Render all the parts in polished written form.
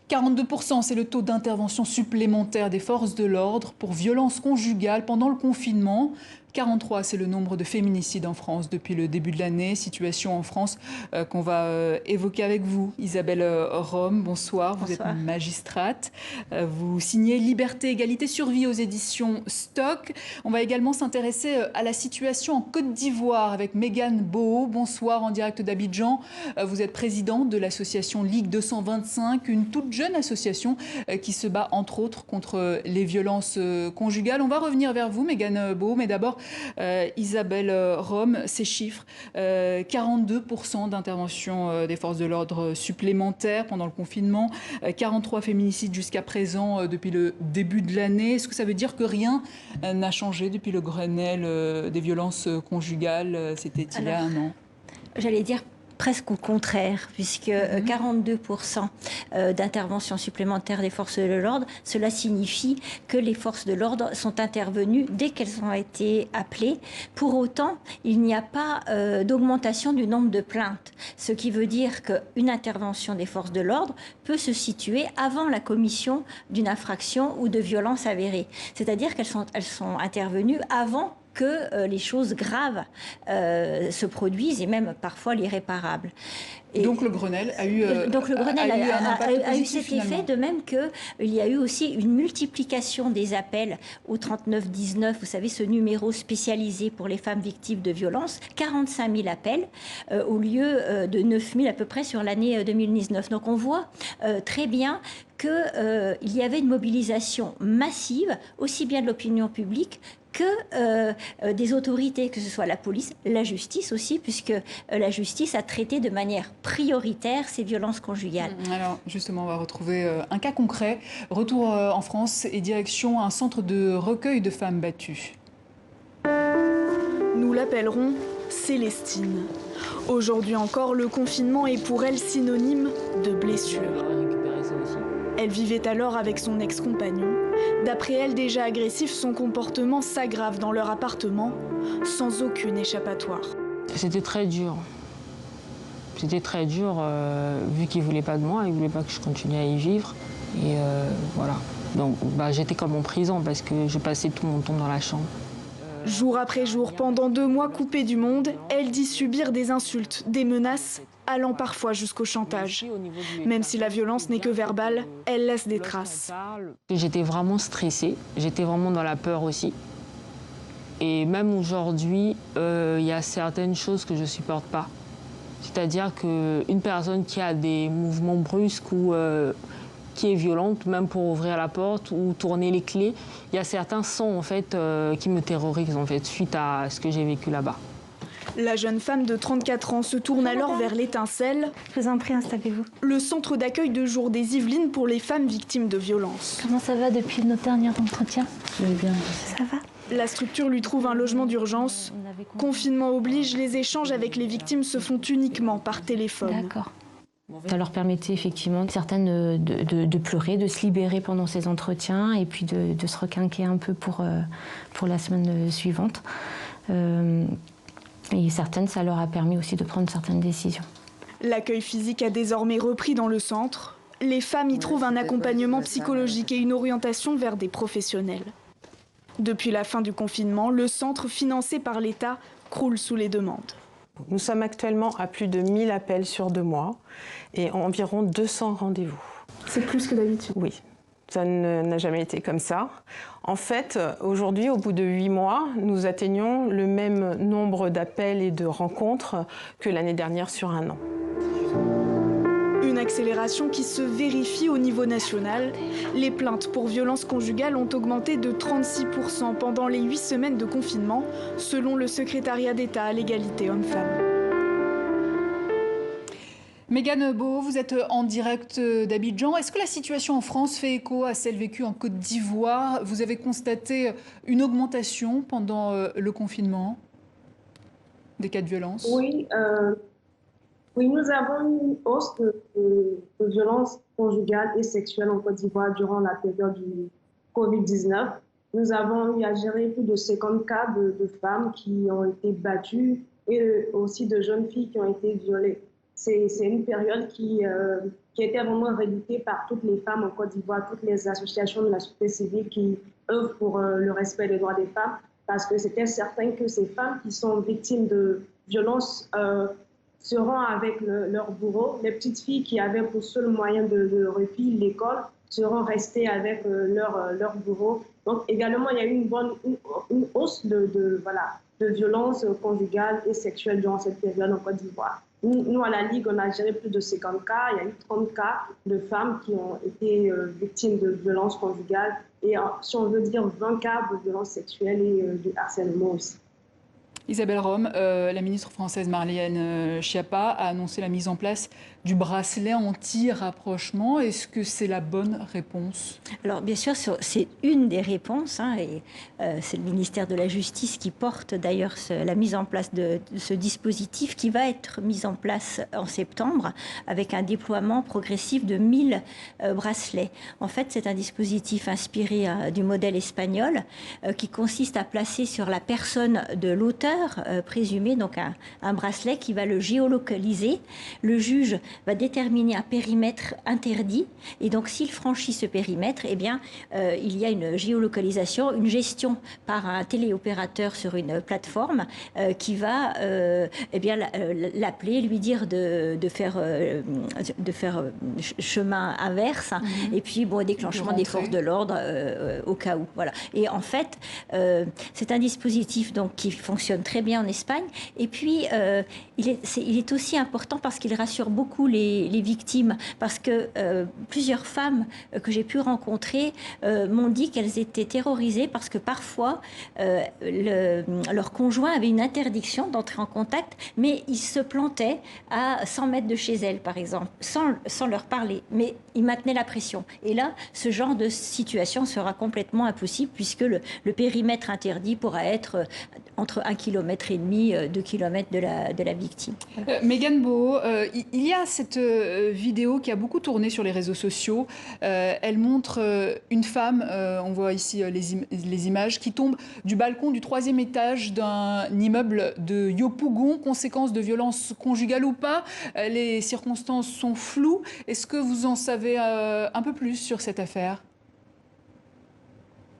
42%, c'est le taux d'intervention supplémentaire des forces de l'ordre pour violences conjugales pendant le confinement. 43, c'est le nombre de féminicides en France depuis le début de l'année. Situation en France qu'on va évoquer avec vous. Isabelle Rome, bonsoir. Vous êtes magistrate. Vous signez Liberté, Égalité, Survie aux éditions Stock. On va également s'intéresser à la situation en Côte d'Ivoire avec Mégane Boho. Bonsoir, en direct d'Abidjan. Vous êtes présidente de l'association Ligue 225, une toute jeune association qui se bat entre autres contre les violences conjugales. On va revenir vers vous, Mégane Boho, mais d'abord Isabelle Rome, ces chiffres, 42% d'intervention des forces de l'ordre supplémentaires pendant le confinement, 43 féminicides jusqu'à présent depuis le début de l'année. Est-ce que ça veut dire que rien n'a changé depuis le Grenelle des violences conjugales? C'était il y a un an. J'allais dire presque au contraire, puisque 42% d'intervention supplémentaire des forces de l'ordre, cela signifie que les forces de l'ordre sont intervenues dès qu'elles ont été appelées. Pour autant, il n'y a pas d'augmentation du nombre de plaintes, ce qui veut dire qu'une intervention des forces de l'ordre peut se situer avant la commission d'une infraction ou de violence avérée. C'est-à-dire qu'elles sont intervenues avant que les choses graves se produisent et même parfois l'irréparable. Donc le Grenelle a eu, a eu cet effet, de même qu'il y a eu aussi une multiplication des appels au 3919, vous savez, ce numéro spécialisé pour les femmes victimes de violences, 45 000 appels au lieu de 9 000 à peu près sur l'année 2019. Donc on voit très bien qu'il y avait une mobilisation massive, aussi bien de l'opinion publique que des autorités, que ce soit la police, la justice aussi, puisque la justice a traité de manière prioritaire ces violences conjugales. Alors justement, on va retrouver un cas concret. Retour en France et direction un centre de recueil de femmes battues. Nous l'appellerons Célestine. Aujourd'hui encore, le confinement est pour elle synonyme de blessure. Elle vivait alors avec son ex-compagnon. D'après elle, déjà agressif, son comportement s'aggrave dans leur appartement, sans aucune échappatoire. C'était très dur. C'était très dur, vu qu'il ne voulait pas de moi, il ne voulait pas que je continue à y vivre. Et voilà. Donc j'étais comme en prison parce que je passais tout mon temps dans la chambre. Jour après jour, pendant 2 mois coupée du monde, elle dit subir des insultes, des menaces, allant parfois jusqu'au chantage. Même si la violence n'est que verbale, elle laisse des traces. J'étais vraiment stressée, j'étais vraiment dans la peur aussi. Et même aujourd'hui, il y a certaines choses que je ne supporte pas. C'est-à-dire qu'une personne qui a des mouvements brusques ou qui est violente, même pour ouvrir la porte ou tourner les clés, il y a certains sons en fait, qui me terrorisent en fait, suite à ce que j'ai vécu là-bas. La jeune femme de 34 ans se tourne alors vers l'Étincelle. Je vous en prie, installez-vous. Le centre d'accueil de jour des Yvelines pour les femmes victimes de violences. Comment ça va depuis notre dernier entretien? Je vais bien. Ça va? La structure lui trouve un logement d'urgence. Confinement oblige, les échanges avec les victimes se font uniquement par téléphone. D'accord. Ça leur permettait effectivement, certaines, de pleurer, de se libérer pendant ces entretiens et puis de se requinquer un peu pour la semaine suivante. Et certaines, ça leur a permis aussi de prendre certaines décisions. L'accueil physique a désormais repris dans le centre. Les femmes y trouvent un accompagnement psychologique et une orientation vers des professionnels. Depuis la fin du confinement, le centre financé par l'État croule sous les demandes. Nous sommes actuellement à plus de 1000 appels sur 2 mois et environ 200 rendez-vous. C'est plus que d'habitude. Oui, ça n'a jamais été comme ça. En fait, aujourd'hui, au bout de 8 mois, nous atteignons le même nombre d'appels et de rencontres que l'année dernière sur un an. Une accélération qui se vérifie au niveau national. Les plaintes pour violences conjugales ont augmenté de 36% pendant les 8 semaines de confinement, selon le secrétariat d'État à l'égalité hommes-femmes. Mégane Boho, vous êtes en direct d'Abidjan. Est-ce que la situation en France fait écho à celle vécue en Côte d'Ivoire? Vous avez constaté une augmentation pendant le confinement des cas de violence? Oui, nous avons eu une hausse de violences conjugales et sexuelles en Côte d'Ivoire durant la période du Covid-19. Nous avons eu à gérer plus de 50 cas de femmes qui ont été battues et aussi de jeunes filles qui ont été violées. c'est une période qui était vraiment redoutée par toutes les femmes en Côte d'Ivoire, toutes les associations de la société civile qui œuvrent pour le respect des droits des femmes, parce que c'était certain que ces femmes qui sont victimes de violences seront avec leur bourreau. Les petites filles qui avaient pour seul moyen de répit l'école seront restées avec leur bourreau. Donc également, il y a eu une hausse de violences conjugales et sexuelles durant cette période en Côte d'Ivoire. Nous, à la Ligue, on a géré plus de 50 cas. Il y a eu 30 cas de femmes qui ont été victimes de violences conjugales et, si on veut dire, 20 cas de violences sexuelles et de harcèlement aussi. Isabelle Rome, la ministre française Marlène Schiappa a annoncé la mise en place du bracelet anti-rapprochement. Est-ce que c'est la bonne réponse? Alors bien sûr, c'est une des réponses, hein, et c'est le ministère de la Justice qui porte d'ailleurs la mise en place de ce dispositif qui va être mis en place en septembre avec un déploiement progressif de 1000 bracelets. En fait, c'est un dispositif inspiré du modèle espagnol qui consiste à placer sur la personne de l'auteur présumé donc un bracelet qui va le géolocaliser. Le juge va déterminer un périmètre interdit et donc s'il franchit ce périmètre, eh bien il y a une géolocalisation, une gestion par un téléopérateur sur une plateforme qui va eh bien l'appeler, lui dire de faire chemin inverse et puis bon, déclenchement des forces de l'ordre au cas où. Voilà. Et en fait, c'est un dispositif donc qui fonctionne très bien en Espagne. Et puis, il est aussi important parce qu'il rassure beaucoup les victimes. Parce que plusieurs femmes que j'ai pu rencontrer m'ont dit qu'elles étaient terrorisées parce que parfois, leur conjoint avait une interdiction d'entrer en contact, mais il se plantait à 100 mètres de chez elles, par exemple, sans leur parler. Mais il maintenait la pression. Et là, ce genre de situation sera complètement impossible puisque le périmètre interdit pourra être entre 1,5 km et 2 km de la victime. Voilà. Mégane Boho, il y a cette vidéo qui a beaucoup tourné sur les réseaux sociaux. Elle montre une femme, on voit ici les images, qui tombe du balcon du 3e étage d'un immeuble de Yopougon, conséquence de violences conjugales ou pas. Les circonstances sont floues. Est-ce que vous en savez un peu plus sur cette affaire?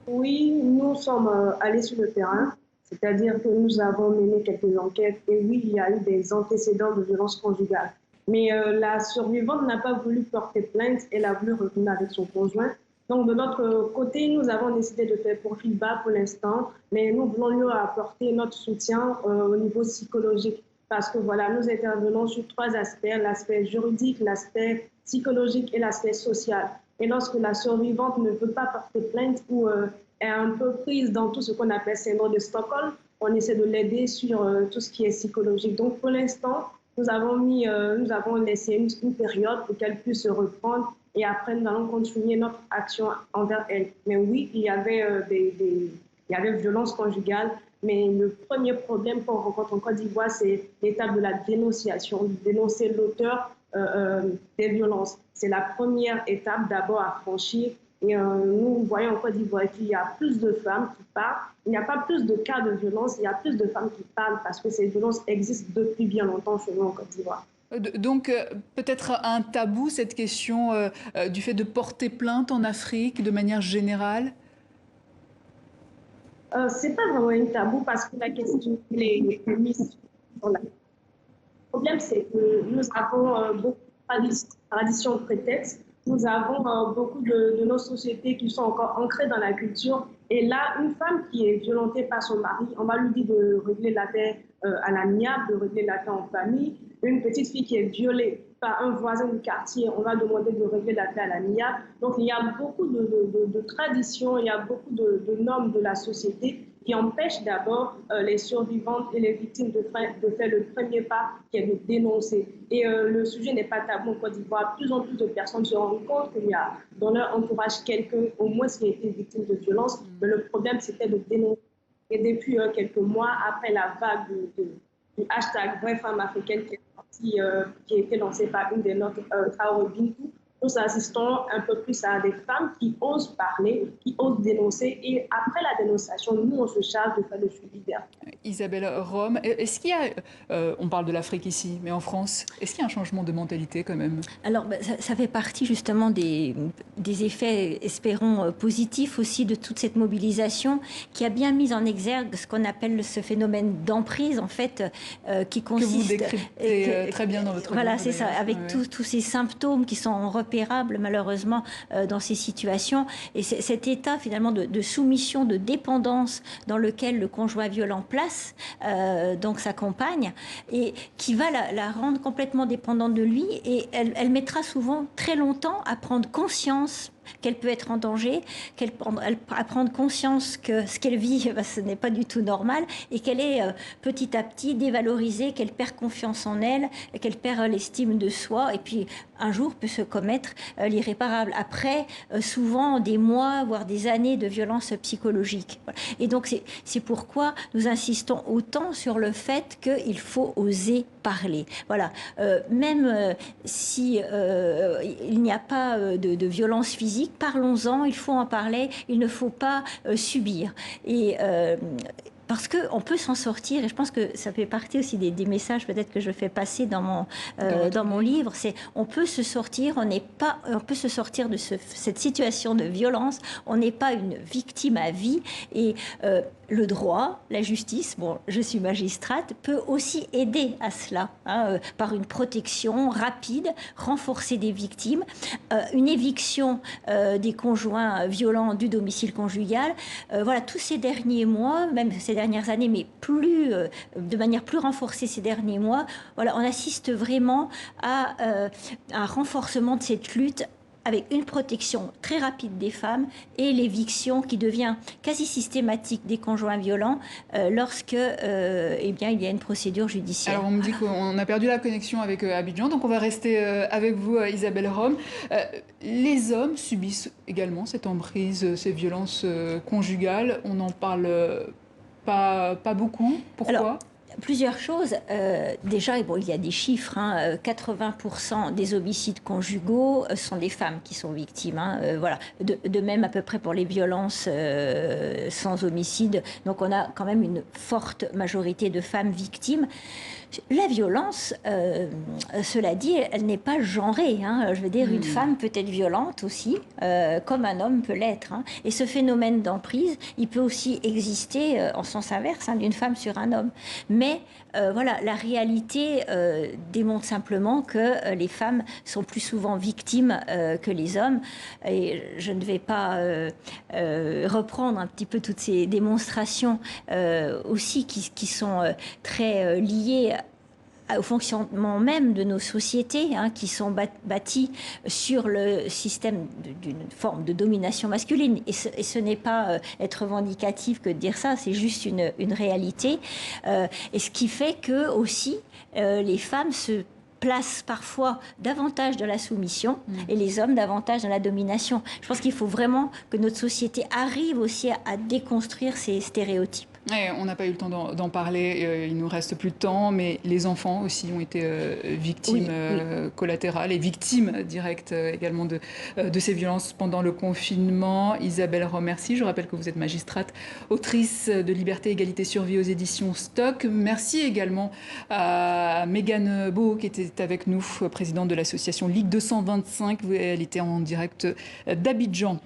Oui, nous sommes allés sur le terrain. C'est-à-dire que nous avons mené quelques enquêtes et oui, il y a eu des antécédents de violences conjugales. Mais la survivante n'a pas voulu porter plainte, elle a voulu retourner avec son conjoint. Donc de notre côté, nous avons décidé de faire profil bas pour l'instant, mais nous voulons lui apporter notre soutien au niveau psychologique. Parce que voilà, nous intervenons sur 3 aspects, l'aspect juridique, l'aspect psychologique et l'aspect social. Et lorsque la survivante ne veut pas porter plainte ou est un peu prise dans tout ce qu'on appelle syndrome de Stockholm, on essaie de l'aider sur tout ce qui est psychologique. Donc pour l'instant, nous avons laissé une période pour qu'elle puisse se reprendre et après nous allons continuer notre action envers elle. Mais oui, il y avait violences conjugales, mais le premier problème qu'on rencontre en Côte d'Ivoire, c'est l'étape de la dénonciation, dénoncer l'auteur des violences. C'est la première étape d'abord à franchir. Et nous voyons en Côte d'Ivoire qu'il y a plus de femmes qui parlent. Il n'y a pas plus de cas de violence, il y a plus de femmes qui parlent parce que ces violences existent depuis bien longtemps chez nous en Côte d'Ivoire. Donc peut-être un tabou, cette question du fait de porter plainte en Afrique de manière générale? Ce n'est pas vraiment un tabou parce que la question est mise sur la... Le problème, c'est que nous avons beaucoup de traditions prétextes. Nous avons beaucoup de nos sociétés qui sont encore ancrées dans la culture. Et là, une femme qui est violentée par son mari, on va lui dire de régler l'affaire à l'amiable, de régler l'affaire en famille. Une petite fille qui est violée par un voisin du quartier, on va demander de régler l'affaire à l'amiable. Donc il y a beaucoup de traditions, il y a beaucoup de normes de la société qui empêchent d'abord les survivantes et les victimes de faire le premier pas, qui est de dénoncer. Et le sujet n'est pas tabou en Côte d'Ivoire. Plus en plus de personnes se rendent compte qu'il y a dans leur entourage quelqu'un, au moins, qui a été victime de violence. Mais le problème, c'était de dénoncer. Et depuis quelques mois, après la vague du hashtag Vraie Femme africaine qui a été lancée par une des nôtres, Traoré Bintou, nous assistons un peu plus à des femmes qui osent parler, qui osent dénoncer. Et après la dénonciation, nous, on se charge de faire le suivi derrière. Isabelle Rome, est-ce qu'il y a, on parle de l'Afrique ici, mais en France, est-ce qu'il y a un changement de mentalité quand même? Alors, ça fait partie justement des effets, espérons, positifs aussi de toute cette mobilisation qui a bien mis en exergue ce qu'on appelle ce phénomène d'emprise, en fait, qui consiste... Que vous décryptez très bien dans votre livre. Voilà, c'est ça, avec ouais. tous ces symptômes qui sont repérables malheureusement dans ces situations. Et cet état finalement de soumission, de dépendance dans lequel le conjoint violent place donc sa compagne, et qui va la rendre complètement dépendante de lui, et elle mettra souvent très longtemps à prendre conscience qu'elle peut être en danger, à prendre conscience que ce qu'elle vit, ce n'est pas du tout normal, et qu'elle est petit à petit dévalorisée, qu'elle perd confiance en elle, qu'elle perd l'estime de soi, et puis un jour peut se commettre l'irréparable. Après, souvent des mois, voire des années de violence psychologique. Voilà. Et donc c'est pourquoi nous insistons autant sur le fait qu'il faut oser parler. Voilà. Même si il n'y a pas de violence physique, parlons-en, il faut en parler, il ne faut pas subir. Et parce qu'on peut s'en sortir, et je pense que ça fait partie aussi des messages peut-être que je fais passer dans mon livre, c'est on peut se sortir, on peut se sortir de cette situation de violence, on n'est pas une victime à vie, et le droit, la justice, bon, je suis magistrate, peut aussi aider à cela, hein, par une protection rapide, renforcer des victimes, une éviction des conjoints violents du domicile conjugal. Voilà, tous ces derniers mois, même ces dernières années, mais de manière plus renforcée ces derniers mois, voilà, on assiste vraiment à un renforcement de cette lutte, avec une protection très rapide des femmes et l'éviction qui devient quasi systématique des conjoints violents lorsque eh bien, il y a une procédure judiciaire. Alors on me dit qu'on a perdu la connexion avec Abidjan, donc on va rester avec vous, Isabelle Rome. Les hommes subissent également cette emprise, ces violences conjugales. On n'en parle pas beaucoup. Pourquoi ? Alors, plusieurs choses. Déjà, bon, il y a des chiffres. 80% des homicides conjugaux sont des femmes qui sont victimes. Voilà. De même, à peu près pour les violences sans homicide. Donc, on a quand même une forte majorité de femmes victimes. La violence, cela dit, elle n'est pas genrée. Je veux dire, une femme peut être violente aussi, comme un homme peut l'être. Et ce phénomène d'emprise, il peut aussi exister en sens inverse, d'une femme sur un homme. Mais voilà, la réalité démontre simplement que les femmes sont plus souvent victimes que les hommes. Et je ne vais pas reprendre un petit peu toutes ces démonstrations aussi qui sont très liées au fonctionnement même de nos sociétés, qui sont bâties sur le système d'une forme de domination masculine. Et ce n'est pas être revendicatif que de dire ça, c'est juste une réalité. Et ce qui fait que aussi les femmes se placent parfois davantage dans la soumission et les hommes davantage dans la domination. Je pense qu'il faut vraiment que notre société arrive aussi à déconstruire ces stéréotypes. Ouais, on n'a pas eu le temps d'en parler, il nous reste plus de temps, mais les enfants aussi ont été victimes collatérales et victimes directes également de ces violences pendant le confinement. Isabelle Rome, merci. Je rappelle que vous êtes magistrate, autrice de Liberté, Égalité, Survie aux éditions Stock. Merci également à Mégane Beau qui était avec nous, présidente de l'association Ligue 225. Elle était en direct d'Abidjan.